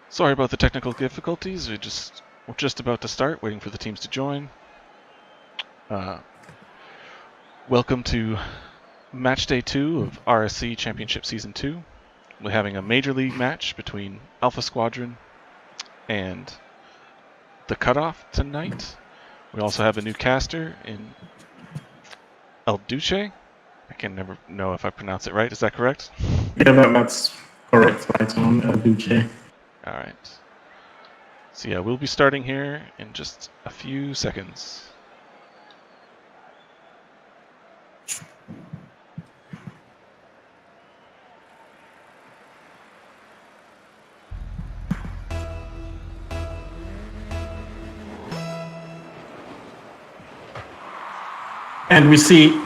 Sorry about the technical difficulties. We're just about to start, waiting for the teams to join. Welcome to match day 2 of RSC Championship Season 2. We're having a major league match between Alpha Squadron and the Cutoff tonight. We also have a new caster in El Duce. I can never know if I pronounce it right. Is that correct? Yeah, that's correct. Right on, El Duce. Alright. So yeah, we'll be starting here in just a few seconds. And we see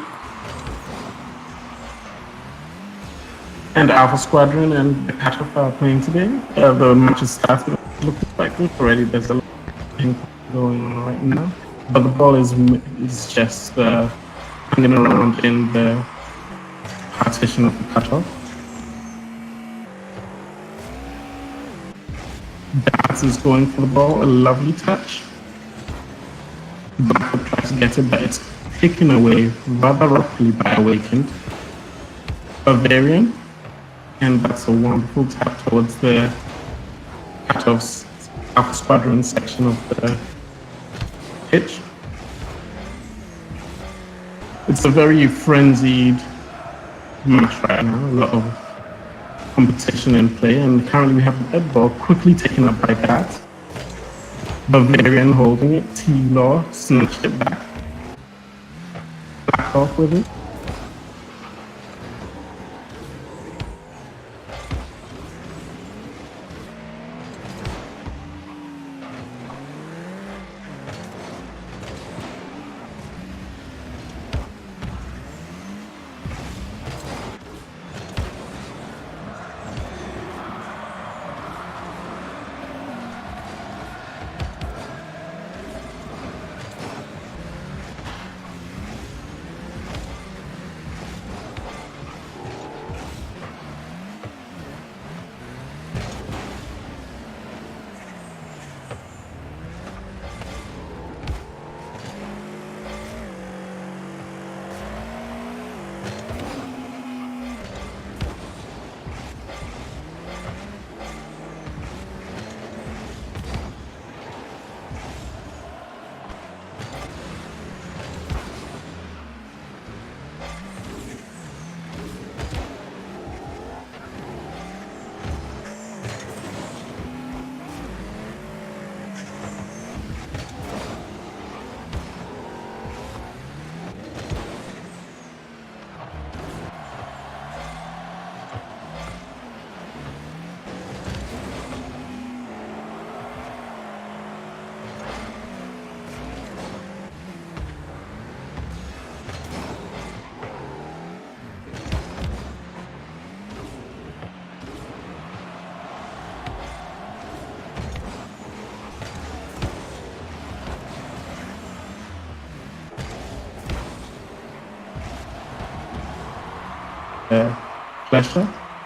Alpha Squadron and the Cutoff are playing today. The match is starting. Looks quite good already. There's a lot of things going on right now. But the ball is just hanging around in the partition of the Cutoff. Dance is going for the ball. A lovely touch. Backup tries to get it, but it's taken away rather roughly by Awakened. Bavarian. And that's a wonderful tap towards the Cutoff's Alpha Squadron section of the pitch. It's a very frenzied match right now, a lot of competition in play, and currently we have the dead ball quickly taken up by Bat. Bavarian holding it, T-Law snatched it back. Back off with it.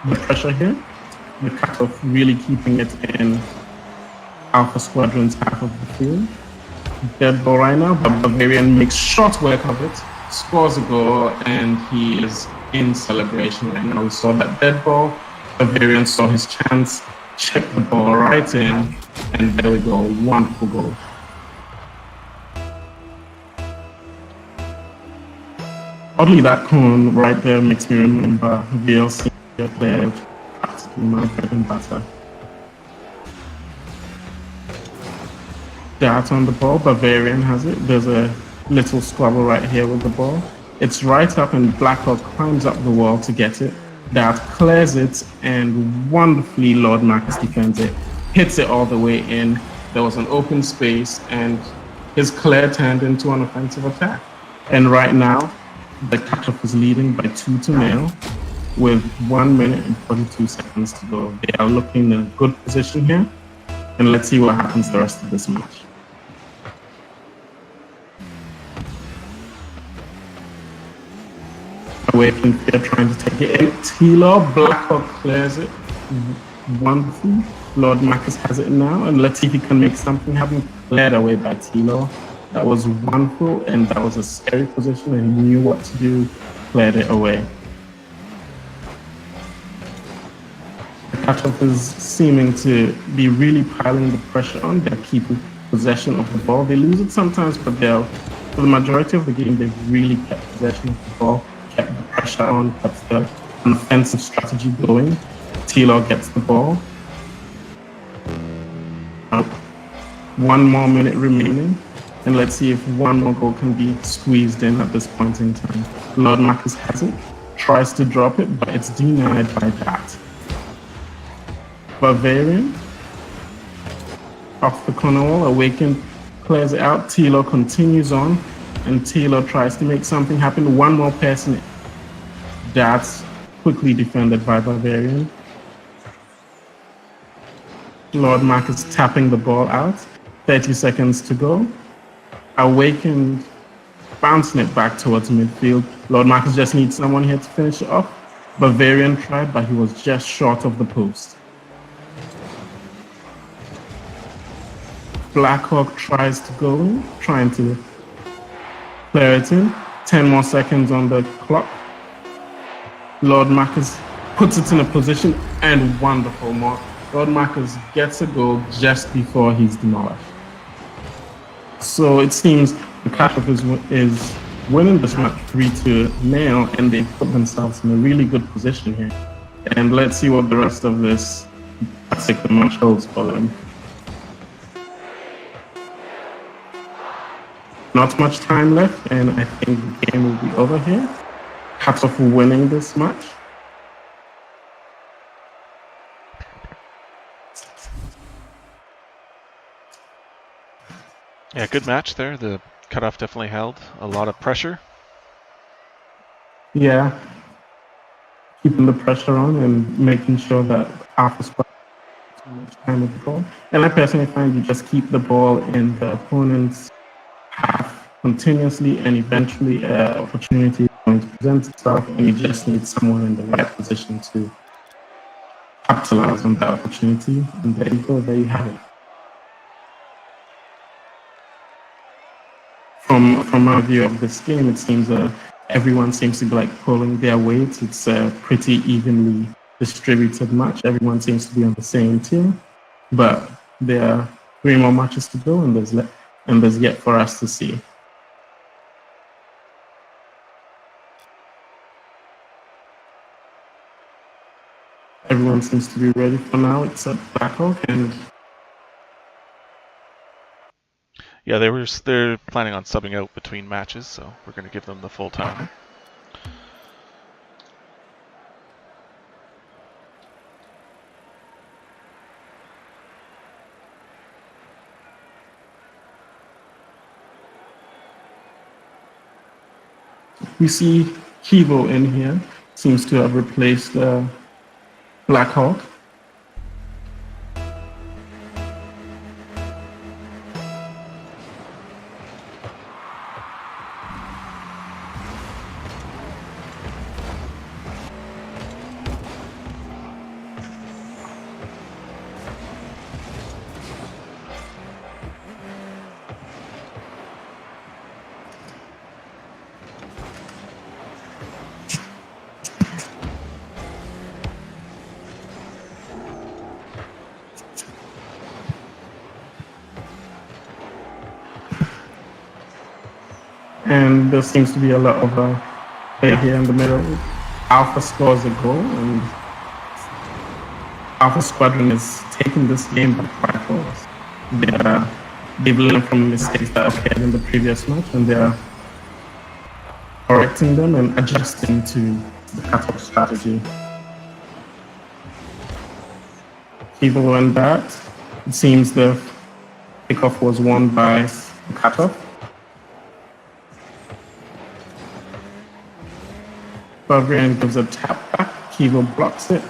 The pressure here, the Cutoff really keeping it in Alpha Squadron's half of the field. Dead ball right now, but Bavarian makes short work of it, scores a goal, and he is in celebration right now. We saw that dead ball, Bavarian saw his chance, checked the ball right in, and there we go, wonderful goal. Oddly, that cone right there makes me remember VLC there, practically my bread and butter. Dart on the ball, Bavarian has it. There's a little squabble right here with the ball. It's right up and Blackhawk climbs up the wall to get it. Dart clears it and wonderfully Lord Max defends it. Hits it all the way in. There was an open space and his clear turned into an offensive attack. And right now, the Cutoff is leading by 2-0 with 1 minute and 42 seconds to go. They are looking in a good position here, and let's see what happens the rest of this match. Awakened here trying to take it in. T-Law, Blackhawk clears it. Wonderful. Lord Marcus has it now, and let's see if he can make something happen. Led away by Tilo. That was wonderful, and that was a scary position, and he knew what to do, cleared it away. The cutoff is seeming to be really piling the pressure on. They're keeping possession of the ball. They lose it sometimes, but for the majority of the game, they've really kept possession of the ball, kept the pressure on, kept the offensive strategy going. Tilo gets the ball. 1 more minute remaining, and let's see if one more goal can be squeezed in at this point in time. Lord Marcus has it, tries to drop it, but it's denied by that. Bavarian, off the corner wall, Awakened clears it out. Tilo continues on, and Tilo tries to make something happen. One more person. That's quickly defended by Bavarian. Lord Marcus tapping the ball out. 30 seconds to go. Awakened bouncing it back towards midfield. Lord Marcus just needs someone here to finish it off. Bavarian tried, but he was just short of the post. Blackhawk tries to go in, trying to clear it in. 10 more seconds on the clock. Lord Marcus puts it in a position, and wonderful mark. Lord Marcus gets a goal just before he's demolished. So it seems the Cutoff is winning this match 3-0, and they put themselves in a really good position here. And let's see what the rest of this particular match holds for them. Not much time left, and I think the game will be over here. Cutoff winning this match. Yeah, good match there. The Cutoff definitely held a lot of pressure. Yeah, keeping the pressure on and making sure that Alpha Squad too much time with the ball. And I personally find you just keep the ball in the opponent's half continuously, and eventually opportunity is going to present itself, and you just need someone in the right position to capitalize on that opportunity. And there you go, there you have it. From my view of this game, it seems everyone seems to be like pulling their weight. It's a pretty evenly distributed match. Everyone seems to be on the same team, but there are 3 more matches to go, and there's yet for us to see. Everyone seems to be ready for now, except Blackhawk, and yeah, they're planning on subbing out between matches, so we're going to give them the full time. we see Kivo in here. Seems to have replaced Blackhawk. And there seems to be a lot of play here in the middle. Alpha scores a goal, and Alpha Squadron is taking this game by 5 goals. They've learned from mistakes that occurred in the previous match, and they're correcting them and adjusting to the Cutoff strategy. Even when that, it seems the kickoff was won by the Cutoff. Bavarian gives a tap back, Kivo blocks it.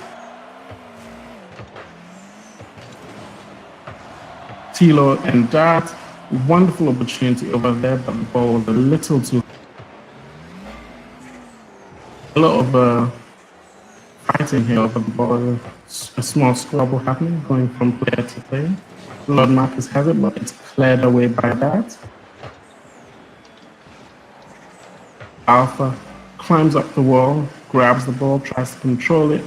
Tilo and Dart, wonderful opportunity over there, but the ball was a little too. A lot of fighting here over the ball. A small squabble happening, going from player to player. Lord Marcus has it, but it's cleared away by that. Alpha climbs up the wall, grabs the ball, tries to control it.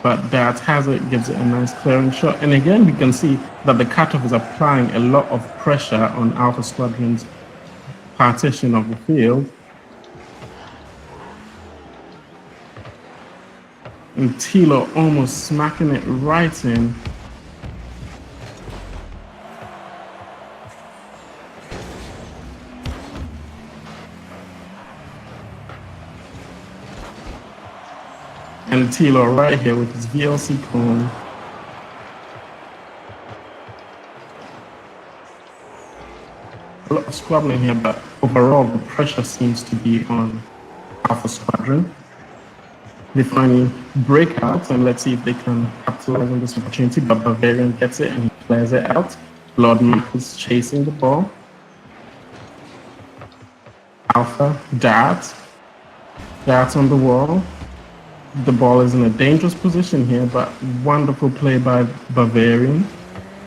But that has it, gives it a nice clearing shot. And again, you can see that the cutoff is applying a lot of pressure on Alpha Squadron's partition of the field. And Tilo almost smacking it right in. And Tilo right here with his VLC cone. A lot of squabbling here, but overall the pressure seems to be on Alpha Squadron. They finally break out, and let's see if they can capitalize on this opportunity. But Bavarian gets it and he clears it out. Lord Marcus chasing the ball. Alpha, Dart on the wall. The ball is in a dangerous position here, but wonderful play by Bavarian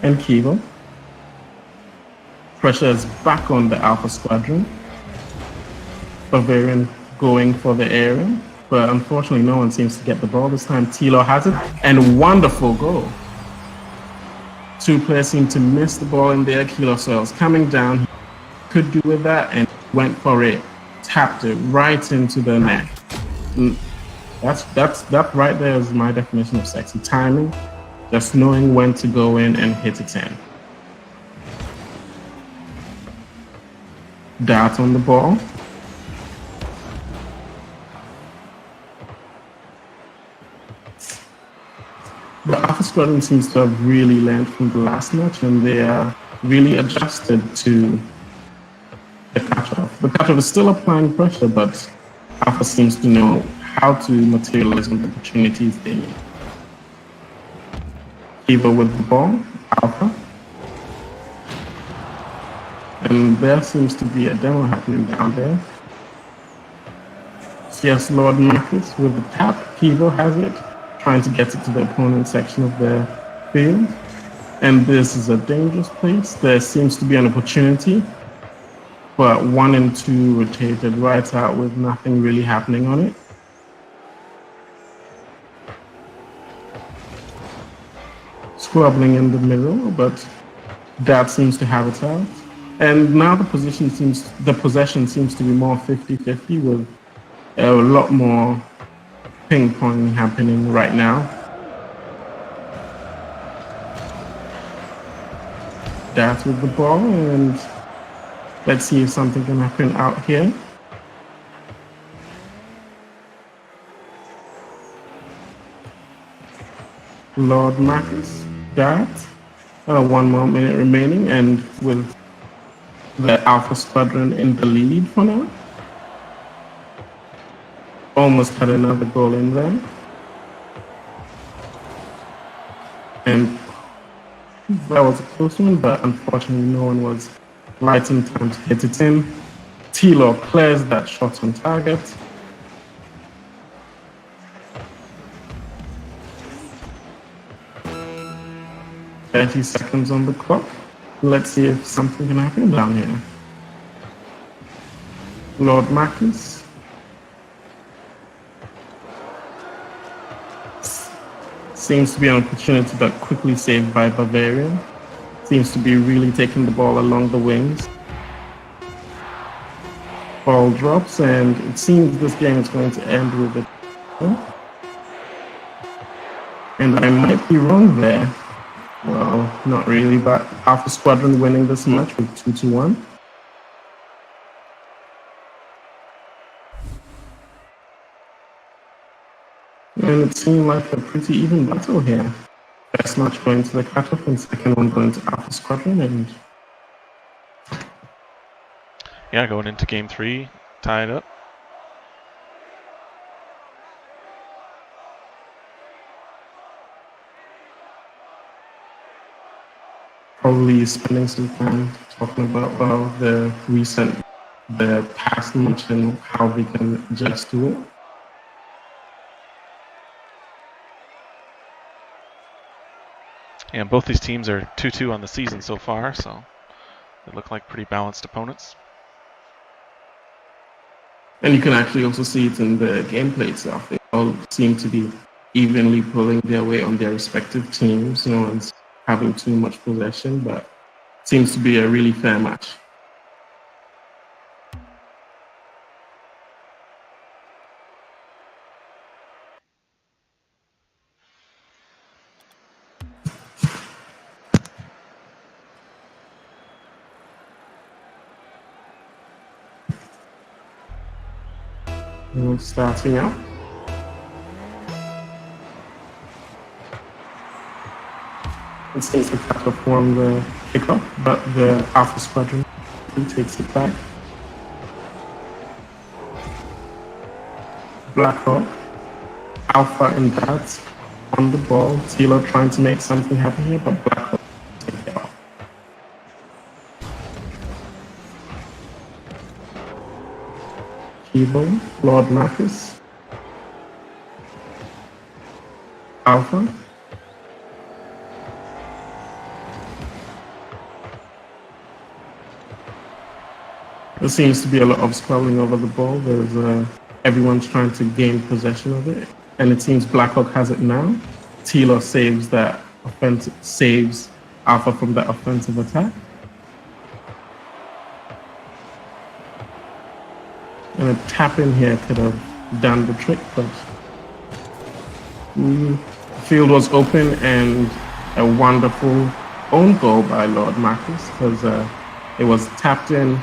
and Kiva. Pressure is back on the Alpha Squadron. Bavarian going for the area, but unfortunately no one seems to get the ball this time. Tilo has it, and wonderful goal. Two players seem to miss the ball in there. Kilo Soils coming down, he could do with that, and went for it. Tapped it right into the net. That right there is my definition of sexy timing. Just knowing when to go in and hit it in. Dart on the ball. The Alpha Squadron seems to have really learned from the last match, and they are really adjusted to the cutoff. The cutoff is still applying pressure, but Alpha seems to know how to materialize on the opportunities they need. Kiva with the ball, Alpha. And there seems to be a demo happening down there. Yes, Lord Marcus with the tap. Kiva has it, trying to get it to the opponent section of the field. And this is a dangerous place. There seems to be an opportunity, but 1 and 2 rotated right out with nothing really happening on it. Squabbling in the middle, but that seems to have it out. And now the possession seems to be more 50-50 with a lot more ping-pong happening right now. That's with the ball, and let's see if something can happen out here. Lord Marcus, that. 1 more minute remaining, and with the Alpha Squadron in the lead for now. Almost had another goal in there. And that was a close one, but unfortunately no one was right in time to hit it in. Tilo clears that shot on target. "30 seconds on the clock. Let's see if something can happen down here." Lord Marcus. Seems to be an opportunity, but quickly saved by Bavarian. Seems to be really taking the ball along the wings. Ball drops, and it seems this game is going to end with it. And I might be wrong there. Well, not really, but Alpha Squadron winning this match with 2-1. And it seemed like a pretty even battle here. First match going to the cutoff, and second one going to Alpha Squadron. And yeah, going into game 3, tied up. Probably spending some time talking about the past match and how we can adjust to it. And both these teams are 2-2 on the season so far, so they look like pretty balanced opponents. And you can actually also see it in the gameplay itself. They all seem to be evenly pulling their weight on their respective teams. No one's having too much possession, but it seems to be a really fair match. Starting out. It seems to cut off on the kickoff, but the Alpha Squadron takes it back. Blackhawk, Alpha and Bats on the ball. Tilo trying to make something happen here, but Blackhawk take it off. Evo, Lord Marcus, Alpha, there seems to be a lot of squabbling over the ball. There's everyone's trying to gain possession of it, and it seems Blackhawk has it now. Tilo saves that saves Alpha from that offensive attack. And a tap in here could have done the trick, but the field was open, and a wonderful own goal by Lord Marcus, because it was tapped in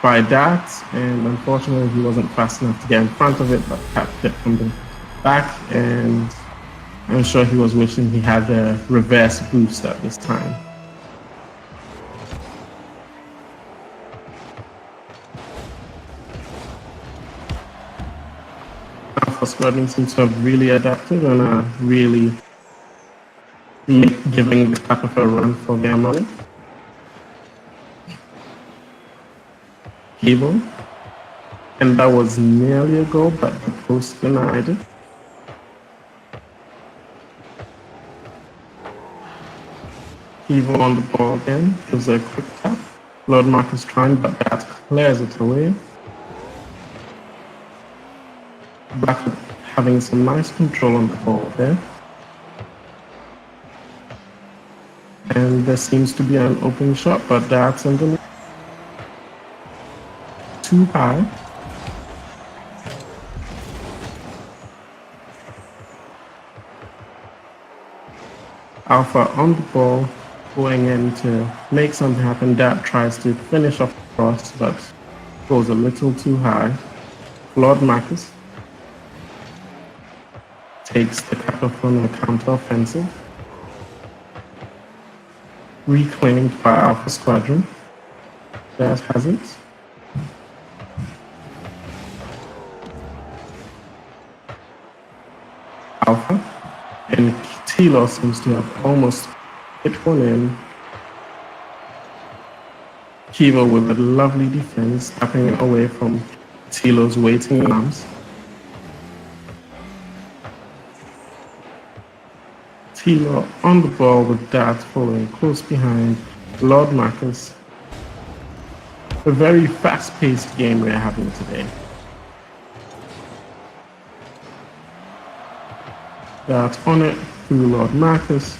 by that, and unfortunately he wasn't fast enough to get in front of it, but tapped it from the back, and I'm sure he was wishing he had a reverse boost at this time. Alpha Squadron seems to have really adapted and are really giving the type of a run for their money. Evil, and that was nearly a goal, but the post denied it. Evil on the ball again, gives a quick tap. Lord Marcus trying, but that clears it away. Black having some nice control on the ball there. And there seems to be an open shot, but that's underneath. Too high. Alpha on the ball, going in to make something happen. Dad tries to finish off the cross, but goes a little too high. Lord Marcus takes the cutoff on the counter-offensive. Reclaimed by Alpha Squadron. Dad has it. Alpha, and Tilo seems to have almost hit one in. Kiva with a lovely defense, tapping it away from Tilo's waiting arms. Tilo on the ball with Dart following close behind Lord Marcus. A very fast-paced game we're having today. Dart on it through Lord Marcus.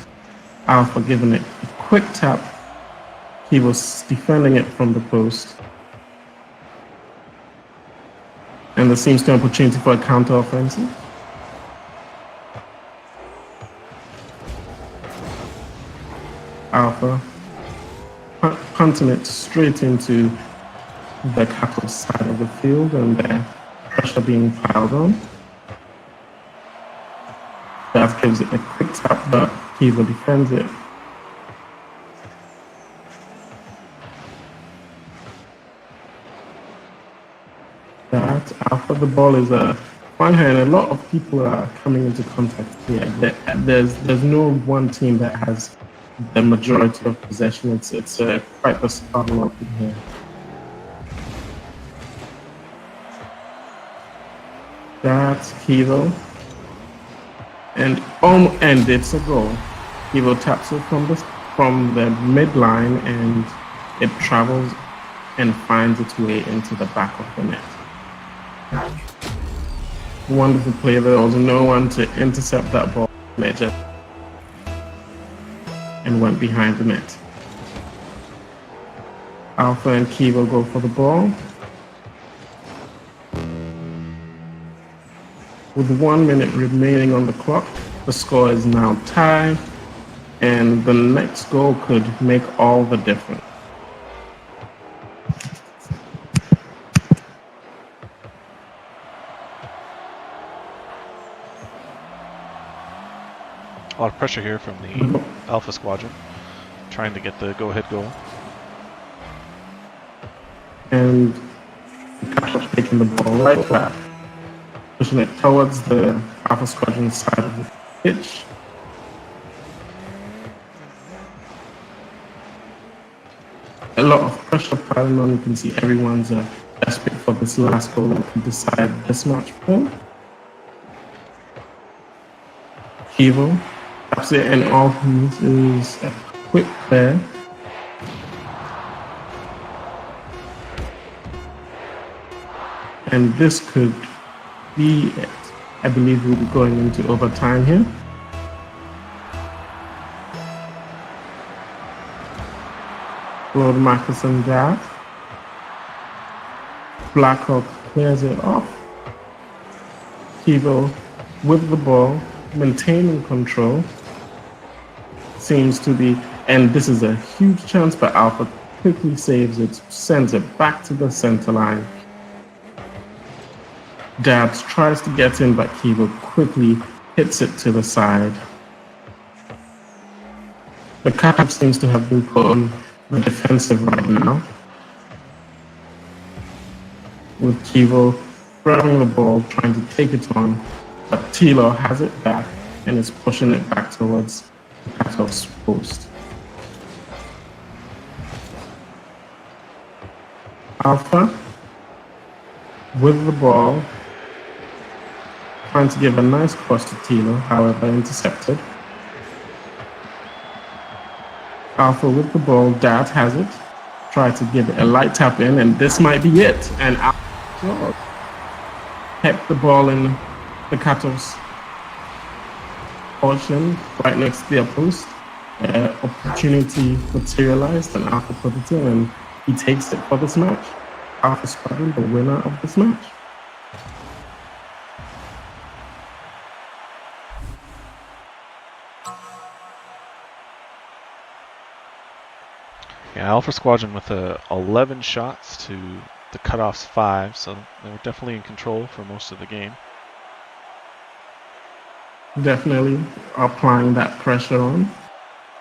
Alpha giving it a quick tap. He was defending it from the post. And there seems to be an opportunity for a counter-offensive. Alpha punting it straight into the capital side of the field, and the pressure being piled on. That gives it a quick tap, but Kiva defends it. That Alpha, the ball is fine here, and a lot of people are coming into contact here. There's no one team that has the majority of possession. It's quite a struggle up in here. That's Kiva. And it's a goal. Evo taps it from the midline, and it travels and finds its way into the back of the net. Wonderful play. There was no one to intercept that ball. It just and went behind the net. Alpha and Kivo go for the ball. With 1 minute remaining on the clock, the score is now tied, and the next goal could make all the difference. A lot of pressure here from the Alpha Squadron, trying to get the go-ahead goal. And taking the ball right back, pushing it towards the Alpha Squadron side of the pitch. A lot of pressure piling on. You can see everyone's desperate for this last goal to decide this match for. Kivo taps it, and all he needs is a quick play. And this could be it. I believe we'll be going into overtime here. Lord Marcus and Dad. Blackhawk clears it off. Kivo with the ball, maintaining control. Seems to be, and this is a huge chance, but Alpha quickly saves it, sends it back to the center line. Dabs tries to get in, but Kivo quickly hits it to the side. The cap seems to have been put on the defensive right now, with Kivo grabbing the ball, trying to take it on, but Tilo has it back and is pushing it back towards Katov's post. Alpha with the ball, trying to give a nice cross to Tilo, however intercepted. Alpha with the ball, Dat has it, try to give it a light tap in, and this might be it. And Alpha kept the ball in the Katov's portion, right next to their post. Opportunity materialized, and Alpha put it in, and he takes it for this match. Alpha Squadron, the winner of this match. Yeah, Alpha Squadron with 11 shots to the cutoff's 5, so they were definitely in control for most of the game. Definitely applying that pressure on,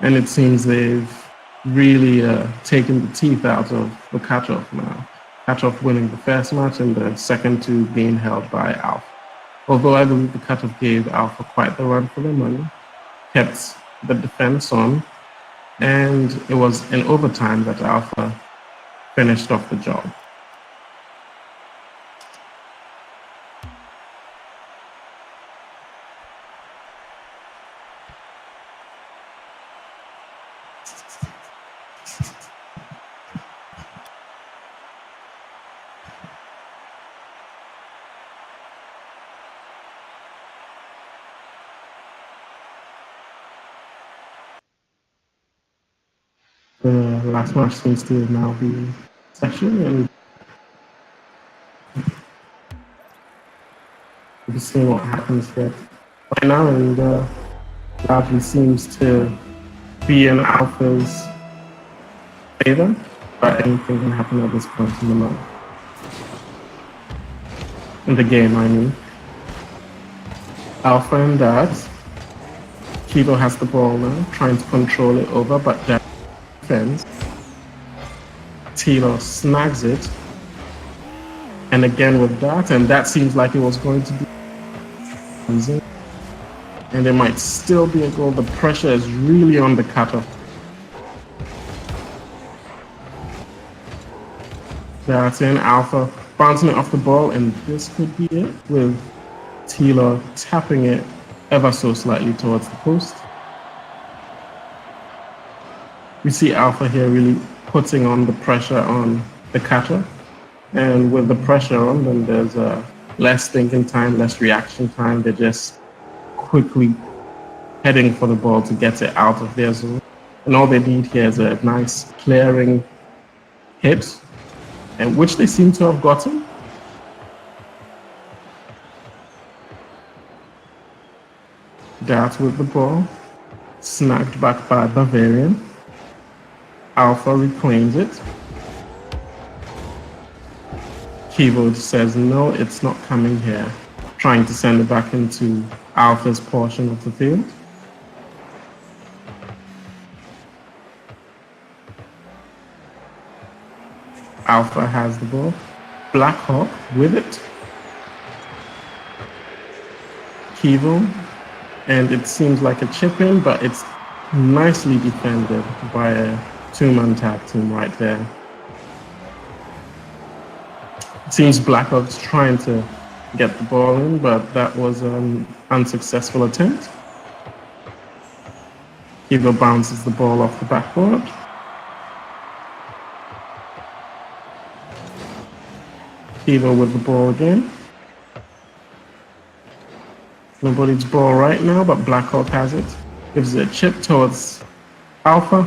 and it seems they've really taken the teeth out of the Kachov now. Kachov winning the first match and the second two being held by Alpha. Although I believe the Kachov gave Alpha quite the run for their money, kept the defense on, and it was in overtime that Alpha finished off the job. The last match seems to now be in session, and we'll see what happens here right now, and largely seems to be in Alpha's favor, but anything can happen at this point in the match. In the game, I mean. Alpha and Dad. Kivo has the ball now, trying to control it over, but Dad defends. Tilo snags it, and again with that, and that seems like it was going to be easy. And there might still be a goal. The pressure is really on the cutoff. That's in. Alpha bouncing it off the ball, and this could be it, with Tilo tapping it ever so slightly towards the post. We see Alpha here really putting on the pressure on the cutter. And with the pressure on them, there's less thinking time, less reaction time. They're just quickly heading for the ball to get it out of their zone. And all they need here is a nice clearing hit, and which they seem to have gotten. Dart with the ball, snagged back by Bavarian. Alpha reclaims it. Keyboard says, no, it's not coming here, trying to send it back into Alpha's portion of the field. Alpha has the ball. Black Hawk with it. Kivo, and it seems like a chip in, but it's nicely defended by a two-man tag team right there. It seems Black Hawk's trying to get the ball in, but that was an unsuccessful attempt. Kivo bounces the ball off the backboard. Kivo with the ball again. Nobody's ball right now, but Black Hawk has it. Gives it a chip towards Alpha.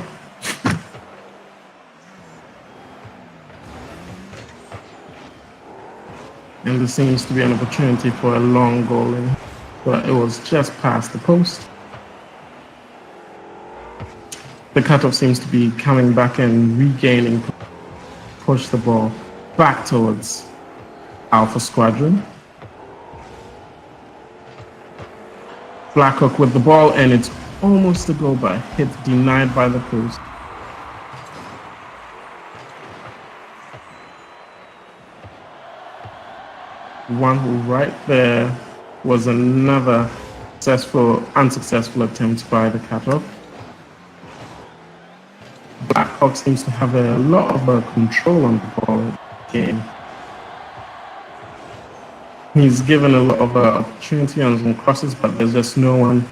And there seems to be an opportunity for a long goal in, but it was just past the post. The cutoff seems to be coming back and regaining, push the ball back towards Alpha Squadron. Blackhawk with the ball, and it's almost a goal, but hit denied by the post. One who right there was another unsuccessful attempt by the cutoff. Blackhawk seems to have a lot of control on the ball game. He's given a lot of opportunity on some crosses, but there's just no one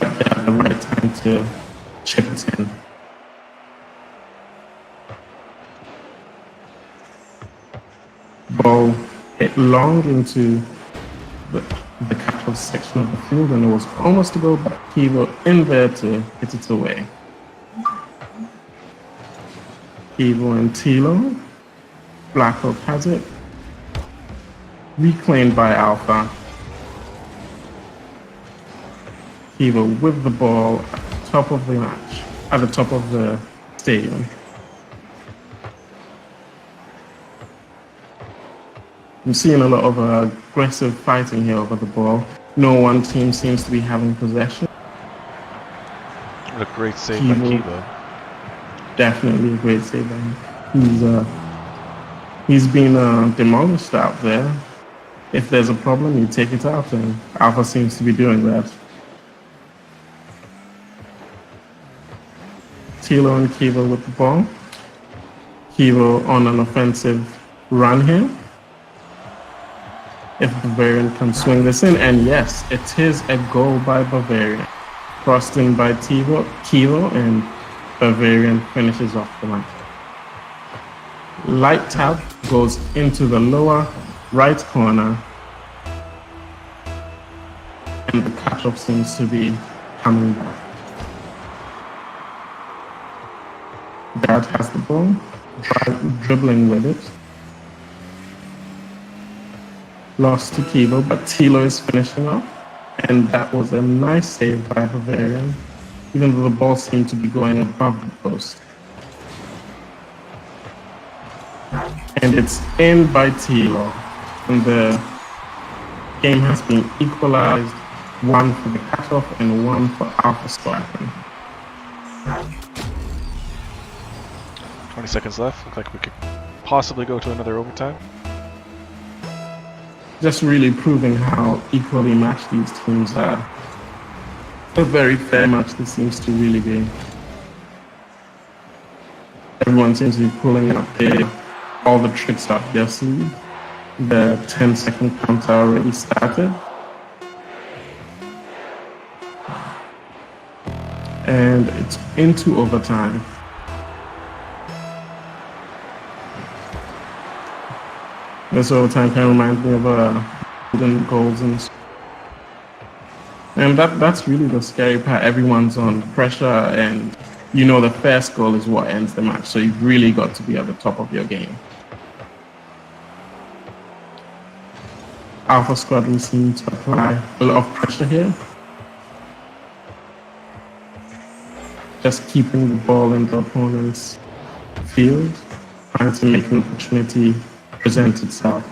right there at the right time to chip it in. Ball hit long into the cutoff section of the field, and it was almost to go back. Kivo in there to hit it away. Kivo and Tilo. Blackhawk has it. Reclaimed by Alpha. Kivo with the ball at the top of the match, at the top of the stadium. I'm seeing a lot of aggressive fighting here over the ball. No one team seems to be having possession. What a great save by Kivo. Definitely a great save by him. He's been demolished out there. If there's a problem, you take it out, and Alpha seems to be doing that. Tilo and Kivo with the ball. Kivo on an offensive run here. If Bavarian can swing this in, and yes, it is a goal by Bavarian. Crossed in by Kivo, and Bavarian finishes off the match. Light tap goes into the lower right corner, and the cutoff seems to be coming back. Dad has the ball, dribbling with it. Lost to Kivo, but Tilo is finishing off, and that was a nice save by Bavarian, even though the ball seemed to be going above the post. And it's in by Tilo, and the game has been equalized, one for the cutoff and one for Alpha Squadron. 20 seconds left. Looks like we could possibly go to another overtime. Just really proving how equally matched these teams are. A very fair match this seems to really be. Everyone seems to be pulling out all the tricks up their sleeve. The 10-second counter already started. And it's into overtime. This overtime kind of reminds me of golden goals and that's really the scary part. Everyone's on pressure, and you know the first goal is what ends the match. So you've really got to be at the top of your game. Alpha Squadron seems to apply a lot of pressure here. Just keeping the ball in the opponent's field, trying to make an opportunity present itself.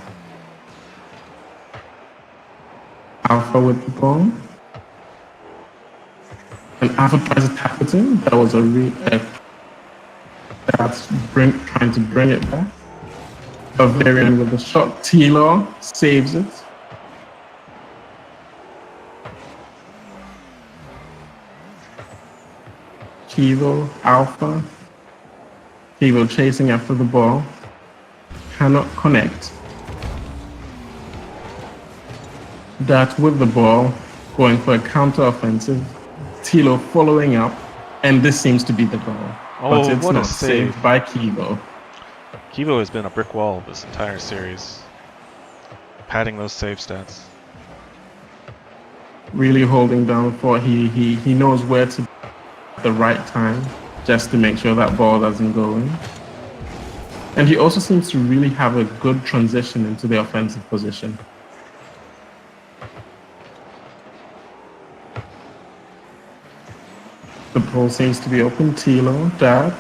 Alpha with the ball. And Alpha tries to tap it in. That was trying to bring it back. Bavarian with the shot. T-Law saves it. Kilo, Alpha. Kilo chasing after the ball. Cannot connect. That with the ball, going for a counter-offensive. Tilo following up, and this seems to be the goal. Oh, but it's what not a save saved by Kivo. Kivo has been a brick wall this entire series, padding those save stats. Really holding down for he knows where to be at the right time, just to make sure that ball doesn't go in. And he also seems to really have a good transition into the offensive position. The ball seems to be open. Tilo, Dad.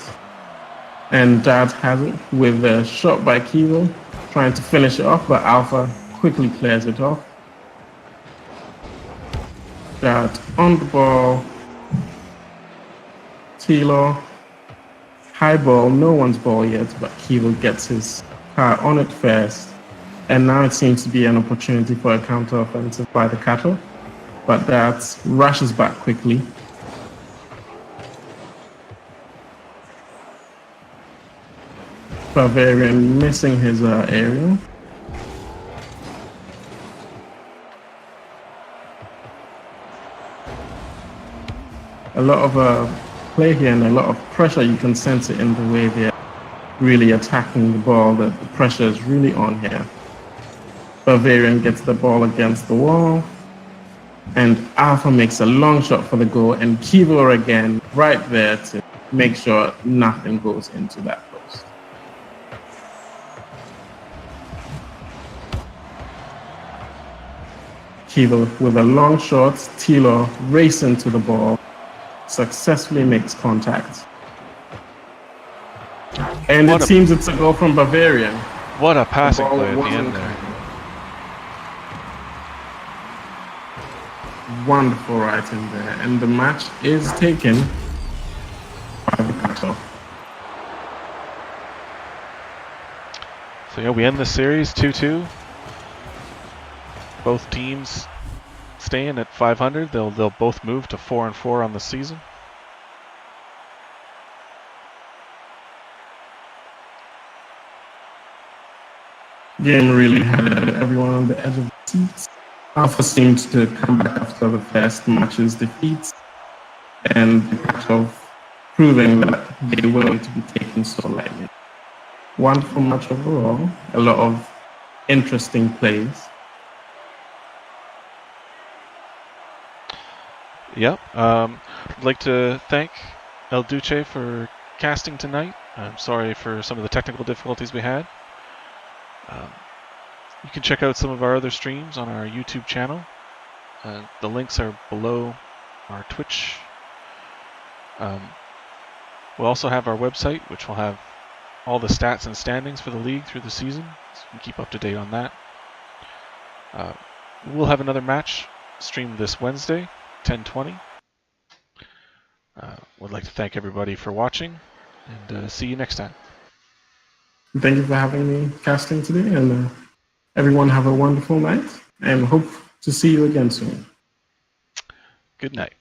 And Dad has it with a shot by Kilo, trying to finish it off, but Alpha quickly clears it off. Dad on the ball. Tilo. High ball, no one's ball yet, but Kilo gets his car on it first. And now it seems to be an opportunity for a counter-offensive by the Kato. But Dad rushes back quickly. Bavarian missing his aerial. A lot of play here and a lot of pressure. You can sense it in the way they're really attacking the ball. That the pressure is really on here. Bavarian gets the ball against the wall. And Alpha makes a long shot for the goal. And Kivo again right there to make sure nothing goes into that post. Kivo with a long shot, Tilo racing to the ball, successfully makes contact. And it seems it's a goal from Bavarian. What a passing play at the end there. Wonderful right in there. And the match is taken by the cutoff. So yeah, we end the series 2-2. Both teams staying at 500. They'll both move to 4-4 on the season. Game really had everyone on the edge of the seats. Alpha seemed to come back after the first match's defeats, and the cutoff proving that they weren't to be taken so lightly. Wonderful match overall. A lot of interesting plays. Yep. I'd like to thank El Duce for casting tonight. I'm sorry for some of the technical difficulties we had. You can check out some of our other streams on our YouTube channel. The links are below our Twitch. We'll also have our website, which will have all the stats and standings for the league through the season, so you can keep up to date on that. We'll have another match streamed this Wednesday, 10:20. Would like to thank everybody for watching, and see you next time. Thank you for having me casting today, and everyone have a wonderful night, and hope to see you again soon. Good night.